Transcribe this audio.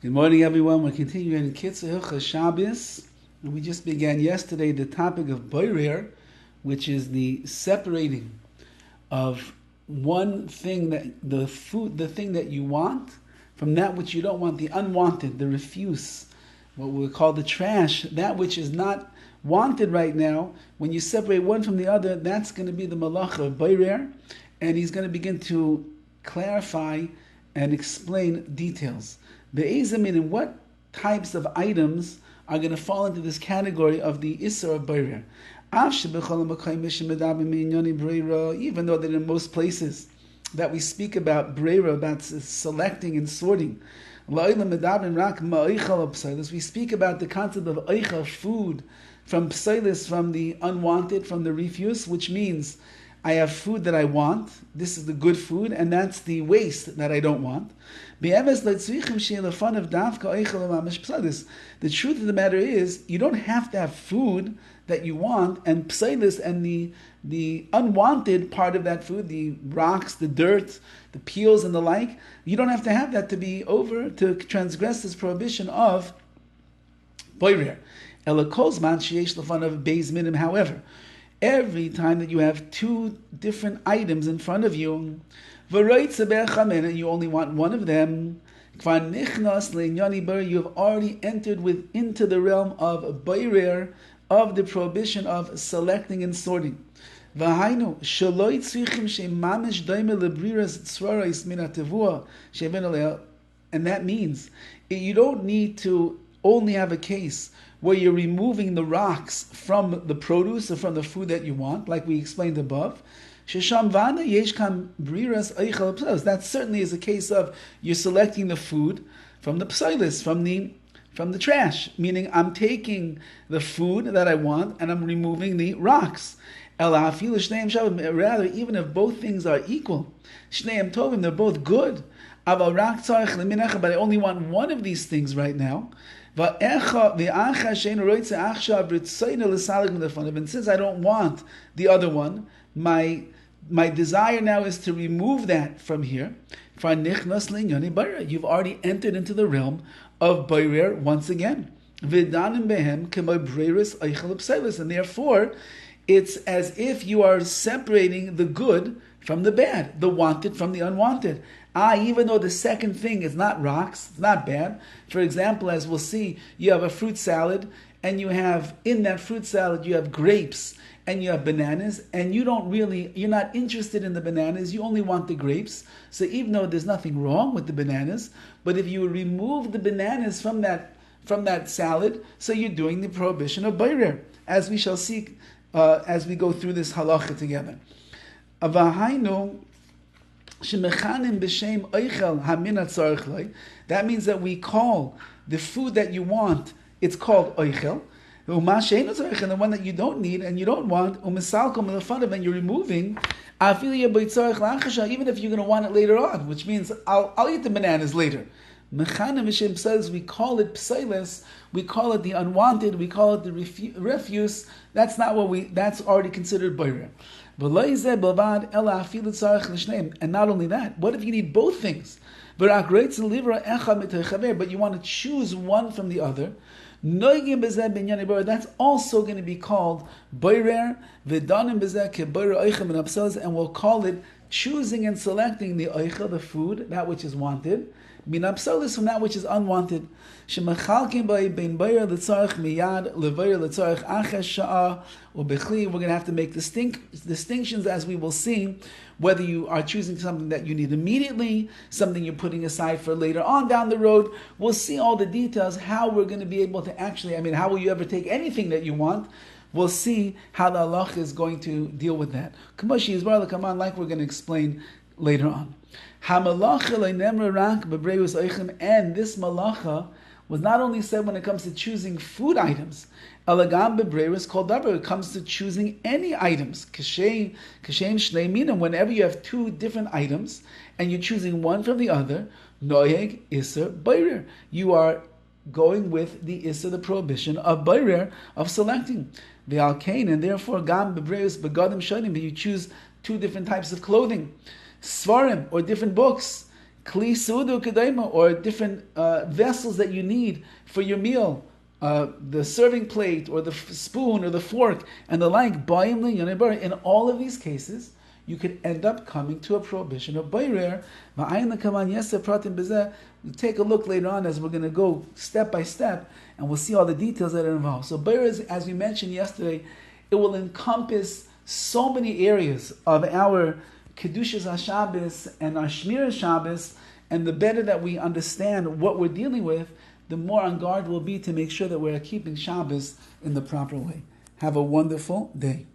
Good morning, everyone. We're continuing KITZUR HILCHOS SHABBOS. And we just began yesterday the topic of boirer, which is the separating of one thing, that the thing that you want, from that which you don't want, the unwanted, the refuse, what we call the trash, that which is not wanted right now. When you separate one from the other, that's going to be the malacha of boirer, and he's going to begin to clarify and explain details. In what types of items are going to fall into this category of the Isser of Boirer? Even though that in most places that we speak about Breira, about selecting and sorting, we speak about the concept of Eicha, food, from Psailis, from the unwanted, from the refuse, which means I have food that I want, this is the good food, and that's the waste that I don't want. The truth of the matter is, you don't have to have food that you want, and psailis, and the unwanted part of that food, the rocks, the dirt, the peels and the like, you don't have to have that to be over, to transgress this prohibition of boirer. However, every time that you have two different items in front of you, and you only want one of them, you have already entered into the realm of boirer, of the prohibition of selecting and sorting. And that means you don't need to only have a case where you're removing the rocks from the produce or from the food that you want, like we explained above. That certainly is a case of you're selecting the food from the psailis, from the trash, meaning I'm taking the food that I want and I'm removing the rocks. Rather, even if both things are equal, they're both good, but I only want one of these things right now. And since I don't want the other one, my desire now is to remove that from here. You've already entered into the realm of boirer once again. And therefore, it's as if you are separating the good from the bad, the wanted from the unwanted. Even though the second thing is not rocks, it's not bad. For example, as we'll see, you have a fruit salad, and you have, in that fruit salad, you have grapes, and you have bananas, and you're not interested in the bananas, you only want the grapes. So even though there's nothing wrong with the bananas, but if you remove the bananas from that salad, so you're doing the prohibition of boirer, as we shall see as we go through this halacha together. That means that we call the food that you want, it's called oichel. And the one that you don't need and you don't want, and you're removing, even if you're going to want it later on, which means I'll eat the bananas later. Says we call it psailis, we call it the unwanted, we call it the refuse. That's already considered boirer. And not only that, what if you need both things? But you want to choose one from the other. That's also going to be called boirer, and we'll call it choosing and selecting the oicha, the food, that which is wanted, min apsolis, from that which is unwanted. We're going to have to make distinctions, as we will see, whether you are choosing something that you need immediately, something you're putting aside for later on down the road. We'll see all the details, how we're going to be able to how will you ever take anything that you want? We'll see how the halacha is going to deal with that. Like we're going to explain later on. And this malacha was not only said when it comes to choosing food items, is called davar. It comes to choosing any items. Whenever you have two different items and you're choosing one from the other, noyeg iser boirer. You are going with the iser, the prohibition of boirer, of selecting. And therefore, gam bebreus begadim shonim, that you choose two different types of clothing, svarim, or different books. Kli sudu kedaima, or different vessels that you need for your meal, the serving plate or the spoon or the fork and the like. In all of these cases, you could end up coming to a prohibition of bayrer. We'll take a look later on as we're going to go step by step, and we'll see all the details that are involved. So bayrer is, as we mentioned yesterday, it will encompass so many areas of our Kedushas HaShabbos and our Shmir Shabbos, and the better that we understand what we're dealing with, the more on guard we'll be to make sure that we're keeping Shabbos in the proper way. Have a wonderful day.